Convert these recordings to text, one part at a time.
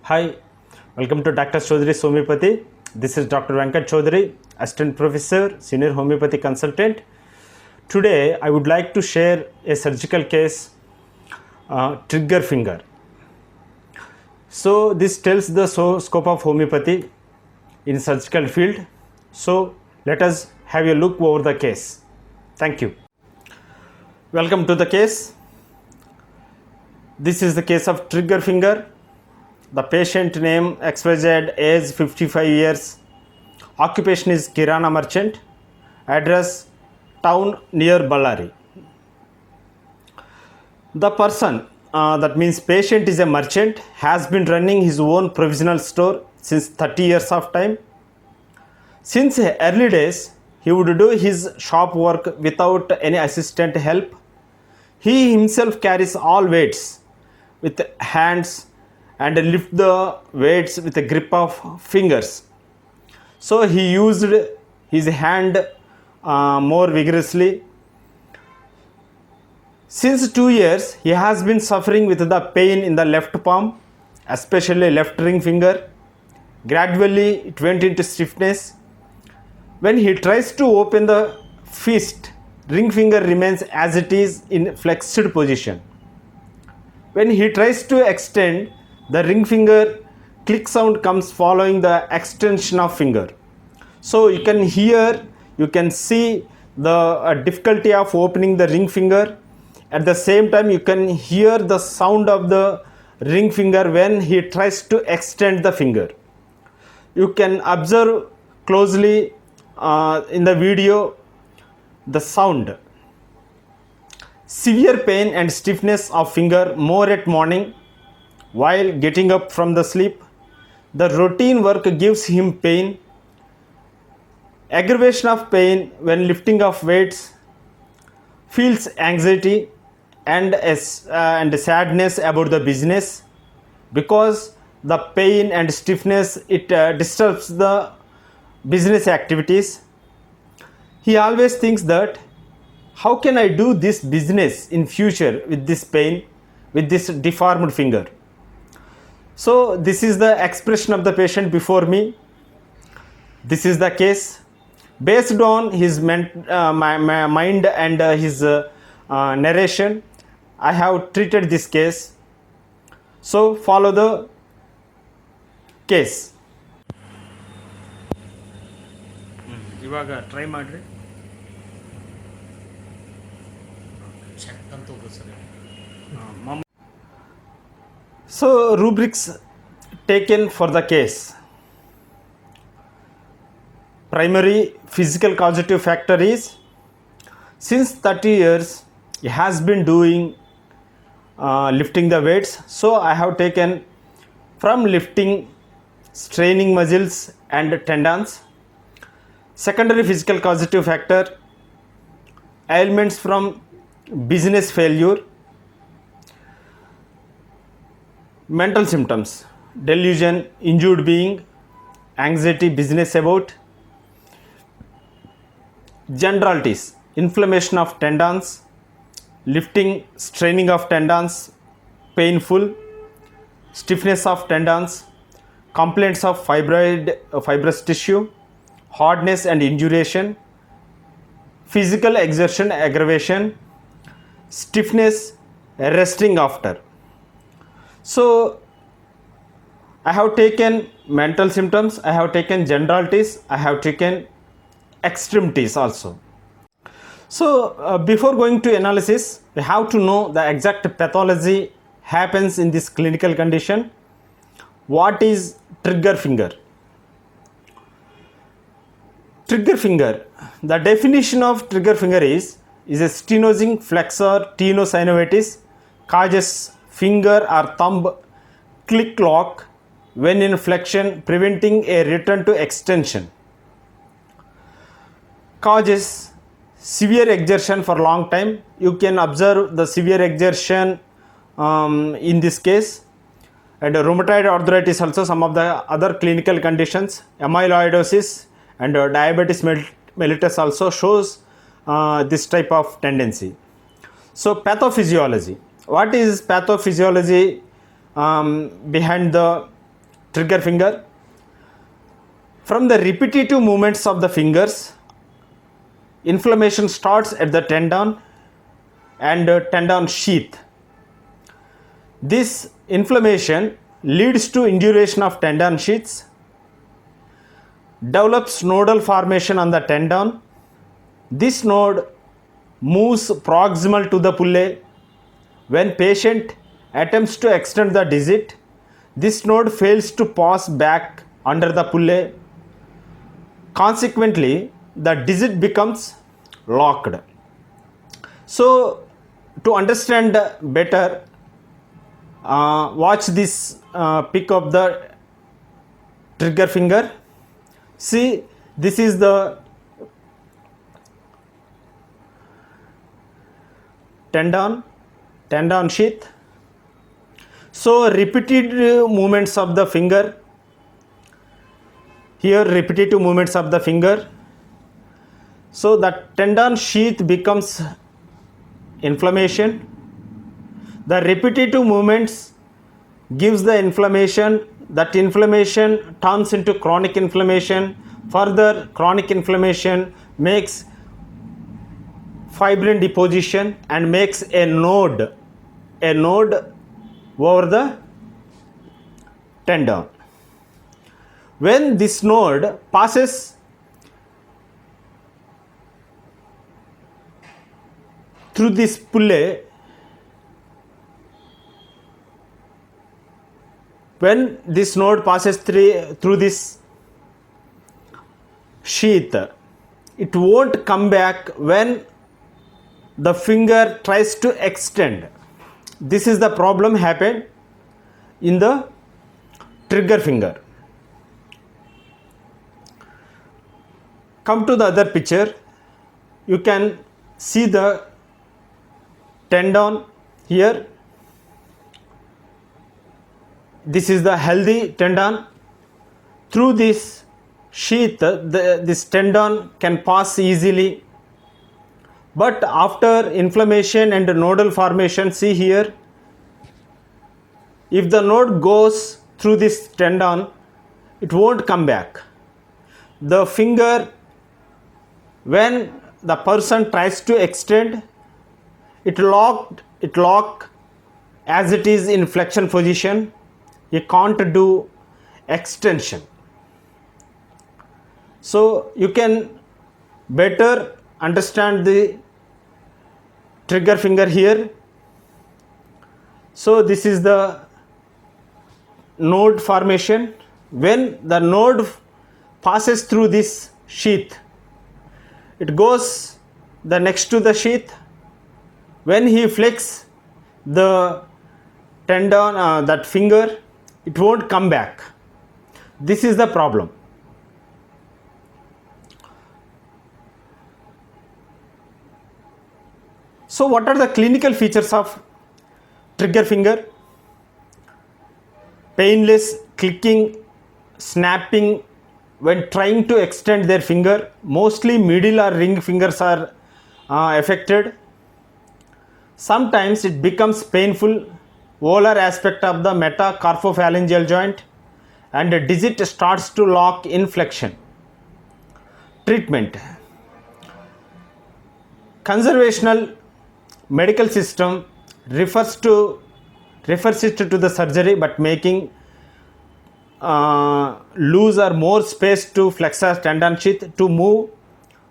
Hi, welcome to Dr. Chaudhary's Homeopathy. This is Dr. Venkat Chaudhary, Assistant Professor, Senior Homeopathy Consultant. Today, I would like to share a surgical case, trigger finger. So, this tells the scope of homeopathy in surgical field. So, let us have a look over the case. Thank you. Welcome to the case. This is the case of trigger finger. The patient name XYZ, age 55 years, occupation is Kirana merchant, address town near Ballari. The person, that means patient is a merchant, has been running his own provisional store since 30 years of time. Since early days, he would do his shop work without any assistant help. He himself carries all weights with hands and lift the weights with a grip of fingers. So he used his hand more vigorously. Since 2 years, he has been suffering with the pain in the left palm, especially left ring finger. Gradually, it went into stiffness. When he tries to open the fist, ring finger remains as it is in flexed position. When he tries to extend, the ring finger click sound comes following the extension of finger. So you can hear, you can see the difficulty of opening the ring finger. At the same time, you can hear the sound of the ring finger when he tries to extend the finger. You can observe closely in the video the sound. Severe pain and stiffness of finger more at morning while getting up from the sleep. The routine work gives him pain. Aggravation of pain when lifting of weights. Feels anxiety and sadness about the business because the pain and stiffness it disturbs the business activities. He always thinks that how can I do this business in future with this pain, with this deformed finger. So this is the expression of the patient before me. This is the case. Based on his mind and his narration, I have treated this case. So follow the case. ಇವಾಗ try ಮಾಡ್ರಿ. So rubrics taken for the case. Primary physical causative factor is since 30 years he has been doing lifting the weights. So I have taken from lifting straining muscles and tendons. Secondary physical causative factor ailments from business failure. Mental symptoms delusion, injured being, anxiety, business about. Generalities inflammation of tendons, lifting straining of tendons, painful, stiffness of tendons, complaints of fibrous tissue, hardness and induration, physical exertion aggravation, stiffness resting after. So I have taken mental symptoms, I have taken generalities, I have taken extremities also. So before going to analysis, we have to know the exact pathology happens in this clinical condition. What is trigger finger? Trigger finger, the definition of trigger finger is a stenosing flexor tenosynovitis causes finger or thumb click lock when in flexion, preventing a return to extension. Causes severe exertion for long time. You can observe the severe exertion in this case. And rheumatoid arthritis also, some of the other clinical conditions, amyloidosis and diabetes mellitus also shows this type of tendency. So pathophysiology. What is pathophysiology behind the trigger finger. From the repetitive movements of the fingers, inflammation starts at the tendon and tendon sheath. This inflammation leads to induration of tendon sheaths, develops nodal formation on the tendon. This node moves proximal to the pulley. When patient attempts to extend the digit, this node fails to pass back under the pulley. Consequently, the digit becomes locked. So, to understand better, watch this pic of the trigger finger. See, this is the tendon sheath. So repeated movements of the finger, here repetitive movements of the finger, so the tendon sheath becomes inflammation. The repetitive movements gives the inflammation. That inflammation turns into chronic inflammation. Further chronic inflammation makes fibrin deposition and makes a node over the tendon. When this node passes through this pulley, when this node passes through this sheath, it won't come back when the finger tries to extend. This is the problem happened in the trigger finger. Come to the other picture. You can see the tendon here. This is the healthy tendon. Through this sheath, this tendon can pass easily. But after inflammation and nodal formation, see here, if the node goes through this tendon, it won't come back. The finger, when the person tries to extend, it lock as it is in flexion position. You can't do extension. So you can better understand the trigger finger here. So this is the node formation. When the node passes through this sheath, it goes the next to the sheath. When he flex the tendon, that finger, it won't come back. This is the problem. So what are the clinical features of trigger finger? Painless clicking, snapping when trying to extend their finger. Mostly middle or ring fingers are affected. Sometimes it becomes painful. Volar aspect of the metacarpophalangeal joint, and the digit starts to lock in flexion. Treatment. Conservational medical system refers it to the surgery, but making loose or more space to flexor tendon sheath to move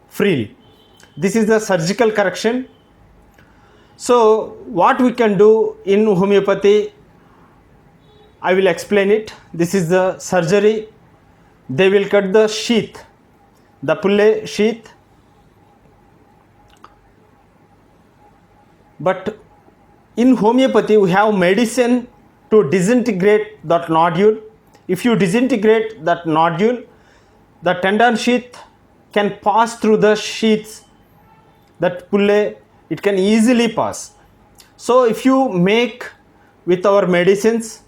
freely. This is the surgical correction. So what we can do in homeopathy, I will explain it. This is the surgery. They will cut the sheath, the pulley sheath. But in homeopathy, we have medicine to disintegrate that nodule. If you disintegrate that nodule, the tendon sheath can pass through the sheaths, that pulley, it can easily pass. So if you make with our medicines,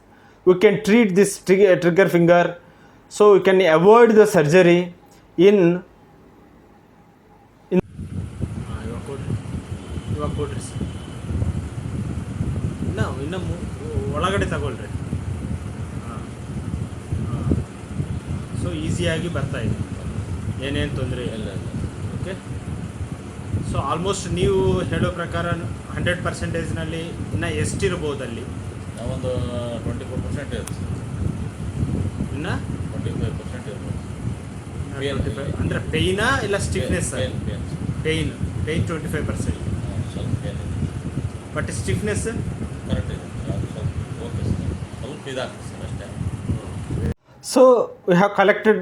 we can treat this trigger finger, so we can avoid the surgery in ಒಳಗಡೆ ತಗೊಳ್ರಿ. So ಈಸಿಯಾಗಿ ಬರ್ತಾ ಇದೆ, ಏನೇನು ತೊಂದರೆ ಇಲ್ಲ. Okay, so almost ನೀವು ಹೇಳೋ ಪ್ರಕಾರ 100%ನಲ್ಲಿ ಇನ್ನು ಎಷ್ಟಿರ್ಬೋದು ಅಲ್ಲಿ? ನಾವೊಂದು 24% ಇರುತ್ತೆ, ಇನ್ನು 25% ಇರ್ಬೋದು. ಅಂದರೆ ಪೇಯ್ನಾ ಇಲ್ಲ ಸ್ಟಿಫ್ನೆಸ್? ಪೇನ್ ಪೇಯ್ನ್ 25%, ಸ್ವಲ್ಪ ಪೇನ್ ಇದೆ, ಬಟ್ ಸ್ಟಿಫ್ನೆಸ್ ಕರೆಕ್ಟ್ ಇದೆ. ಅದು ಸ್ವಲ್ಪ ಓಕೆ ಸರ್, ಸ್ವಲ್ಪ ಇದಾಗ್ತದೆ ಸರ್ ಅಷ್ಟೇ. So we have collected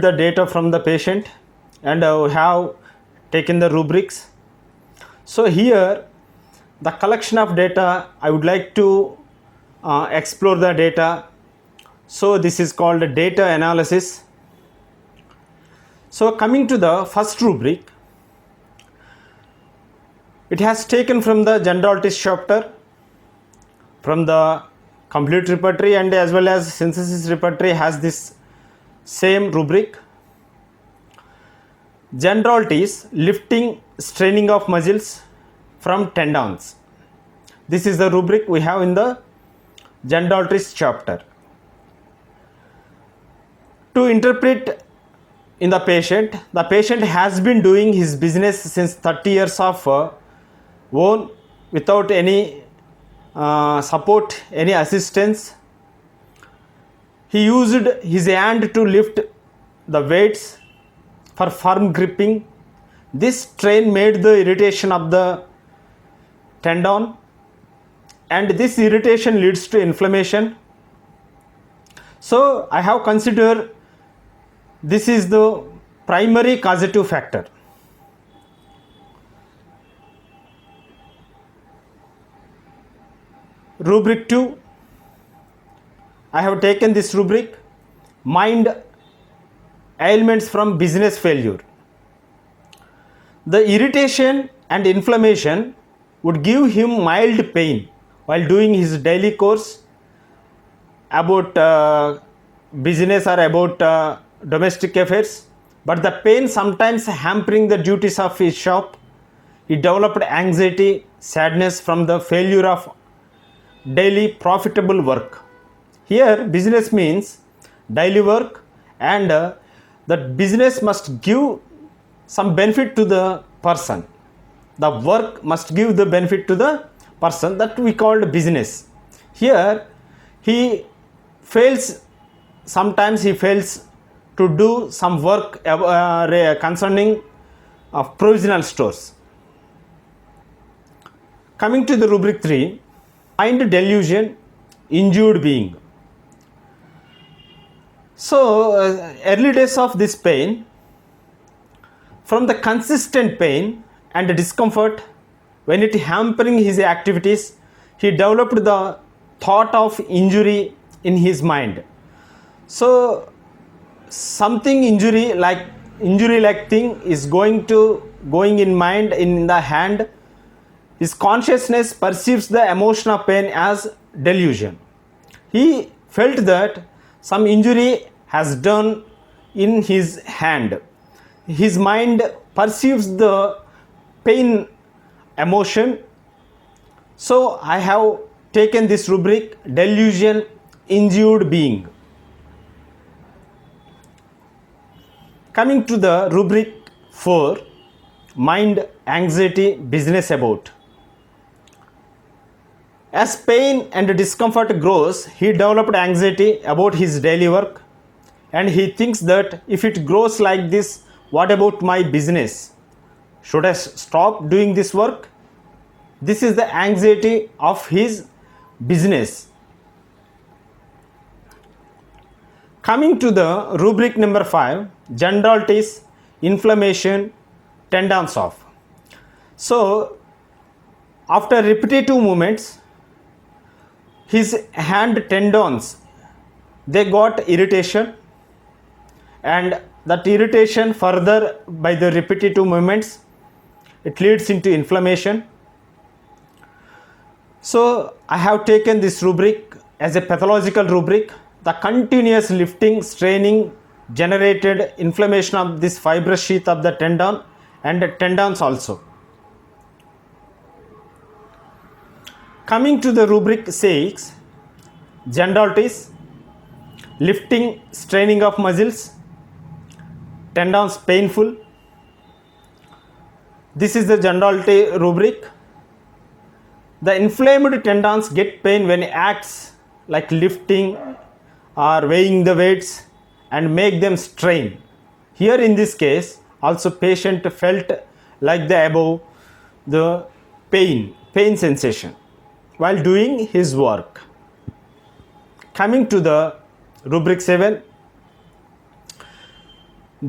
the data from the patient and we have taken the rubrics. So here the collection of data, I would like to explore the data. So this is called data analysis. So coming to the first rubric, it has taken from the generalities chapter, from the complete repertory and as well as synthesis repertory has this same rubric. Generalities, lifting, straining of muscles from tendons. This is the rubric we have in the generalities chapter. To interpret in the patient has been doing his business since 30 years of own without any support, any assistance. He used his hand to lift the weights for firm gripping. This strain made the irritation of the tendon, and this irritation leads to inflammation. So I have considered this is the primary causative factor. Rubric 2, I have taken this rubric, mind ailments from business failure. The irritation and inflammation would give him mild pain while doing his daily course about business or about domestic affairs, but the pain sometimes hampering the duties of his shop. He developed anxiety, sadness from the failure of daily profitable work. Here business means daily work, and that business must give some benefit to the person. The work must give the benefit to the person, that we called business. Here he fails, sometimes he fails to do some work concerning provisional stores. Coming to the rubric 3, mind delusion, injured being. So early days of this pain, from the consistent pain and discomfort when it hampering his activities, he developed the thought of injury in his mind. So something injury like thing is going in mind, in the hand. His consciousness perceives the emotion of pain as delusion. He felt that some injury has done in his hand. His mind perceives the pain emotion. So I have taken this rubric, delusion, injured being. Coming to the rubric 4, mind, anxiety, business about. As pain and discomfort grows, he developed anxiety about his daily work, and he thinks that if it grows like this, what about my business? Should I stop doing this work? This is the anxiety of his business. Coming to the rubric number 5, generalities, inflammation, tendons off. So after repetitive movements, his hand tendons, they got irritation, and that irritation further by the repetitive movements, it leads into inflammation. So I have taken this rubric as a pathological rubric. The continuous lifting, straining generated inflammation of this fibrous sheath of the tendon and tendons also. Coming to the rubric 6, generalities, lifting, straining of muscles, tendons painful. This is the generality rubric. The inflamed tendons get pain when it acts like lifting or weighing the weights and make them strain. Here in this case, also patient felt like the above the pain sensation while doing his work. Coming to the rubric 7,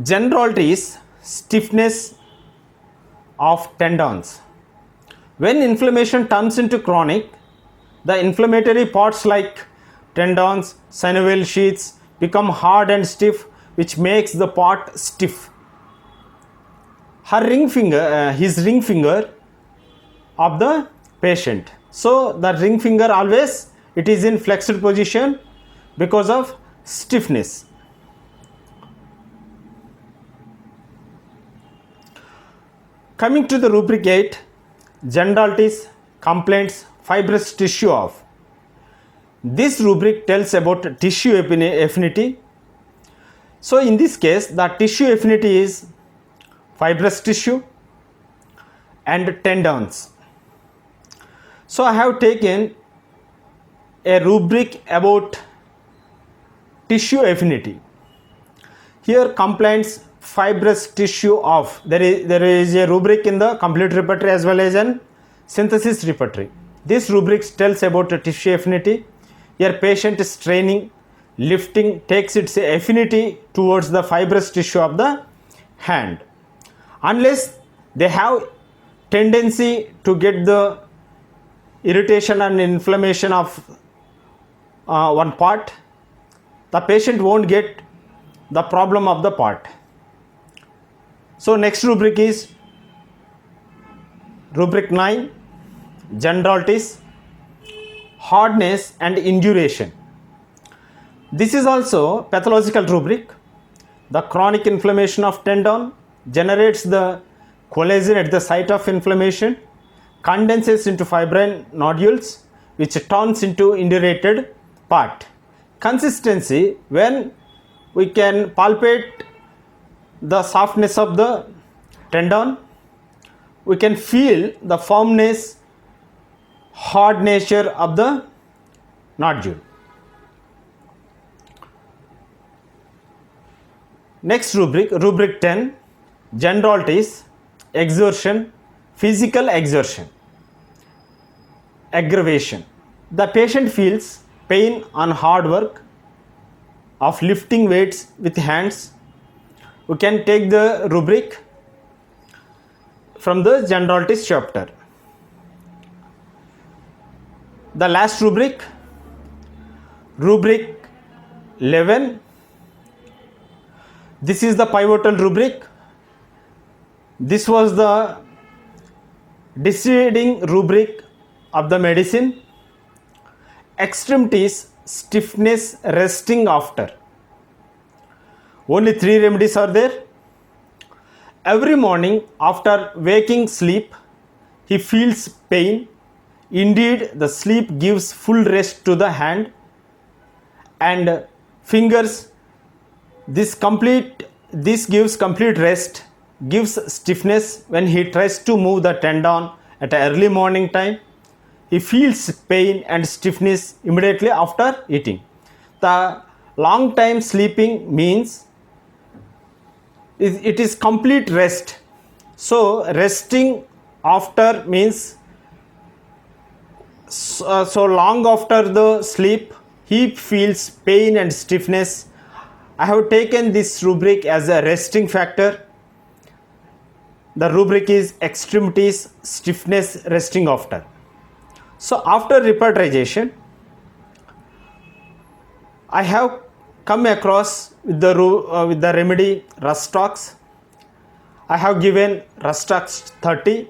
generality is stiffness of tendons. When inflammation turns into chronic, the inflammatory parts like tendons, synovial sheaths become hard and stiff, which makes the part stiff. His ring finger of the patient. So the ring finger always it is in flexed position because of stiffness. Coming to the rubric 8, generalities, complaints, fibrous tissue of. This rubric tells about tissue affinity. So in this case, the tissue affinity is fibrous tissue and tendons. So I have taken a rubric about tissue affinity. Here complaints fibrous tissue of. There is a rubric in the complete repertory as well as an synthesis repertory. This rubric tells about the tissue affinity. Here patient is straining, lifting takes its affinity towards the fibrous tissue of the hand. Unless they have tendency to get the irritation and inflammation of one part, the patient won't get the problem of the part. So next rubric is rubric 9, generalities, hardness and induration. This is also pathological rubric. The chronic inflammation of tendon generates the collagen at the site of inflammation, condenses into fibrin nodules, which turns into indurated part. Consistency, when we can palpate the softness of the tendon, we can feel the firmness, hard nature of the nodule. Next rubric, rubric 10, generalities, exertion, physical exertion, aggravation. The patient feels pain on hard work of lifting weights with hands. We can take the rubric from the generalities chapter. The last rubric, rubric 11. This is the pivotal rubric. This was the deciding rubric of the medicine. Extremities, stiffness, resting after. Only 3 remedies are there. Every morning after waking sleep, he feels pain. Indeed, the sleep gives full rest to the hand and fingers. This gives complete rest, gives stiffness. When he tries to move the tendon at early morning time, he feels pain and stiffness immediately after eating. The long time sleeping means it is complete rest. So resting after means so long after the sleep he feels pain and stiffness. I have taken this rubric as a resting factor. The rubric is extremities, stiffness, resting after. So after repertorization, I have come across with the remedy Rustox. I have given Rustox 30,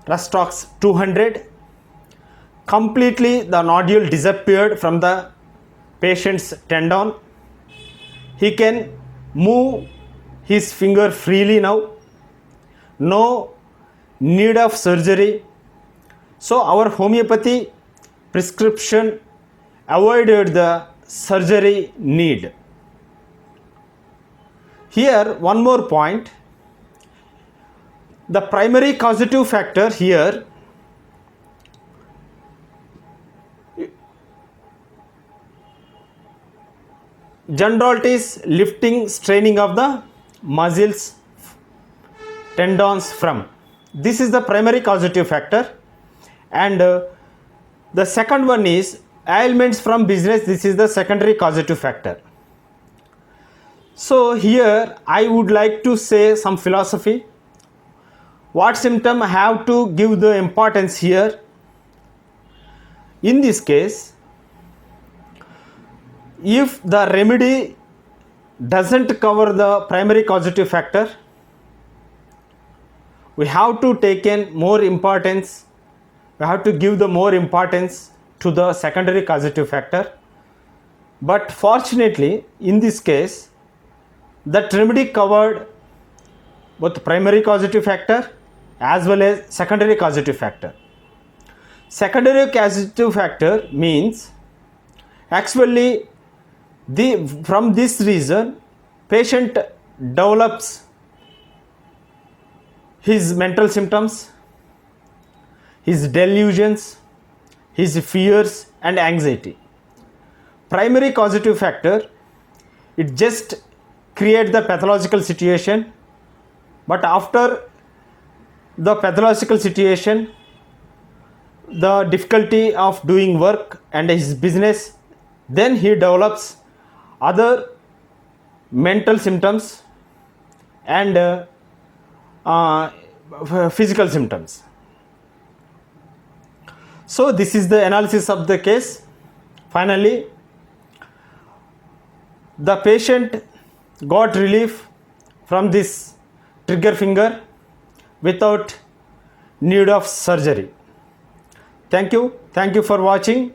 Rustox 200. Completely the nodule disappeared from the patient's tendon. He can move his finger freely now. No need of surgery. So our homeopathy prescription avoided the surgery need. Here, one more point. The primary causative factor here generalities lifting straining of the muscles tendons from. This is the primary causative factor, and the second one is ailments from business. This is the secondary causative factor. So here I would like to say some philosophy. What symptom have to give the importance here? In this case, if the remedy doesn't cover the primary causative factor, we have to take in more importance, we have to give the more importance to the secondary causative factor. But fortunately, in this case, that remedy covered both primary causative factor as well as secondary causative factor. Secondary causative factor means actually from this reason patient develops his mental symptoms, his delusions, his fears and anxiety. Primary causative factor, it just create the pathological situation, but after the pathological situation, the difficulty of doing work and his business, then he develops other mental symptoms and physical symptoms. So this is the analysis of the case. Finally, the patient got relief from this trigger finger without need of surgery. Thank you for watching.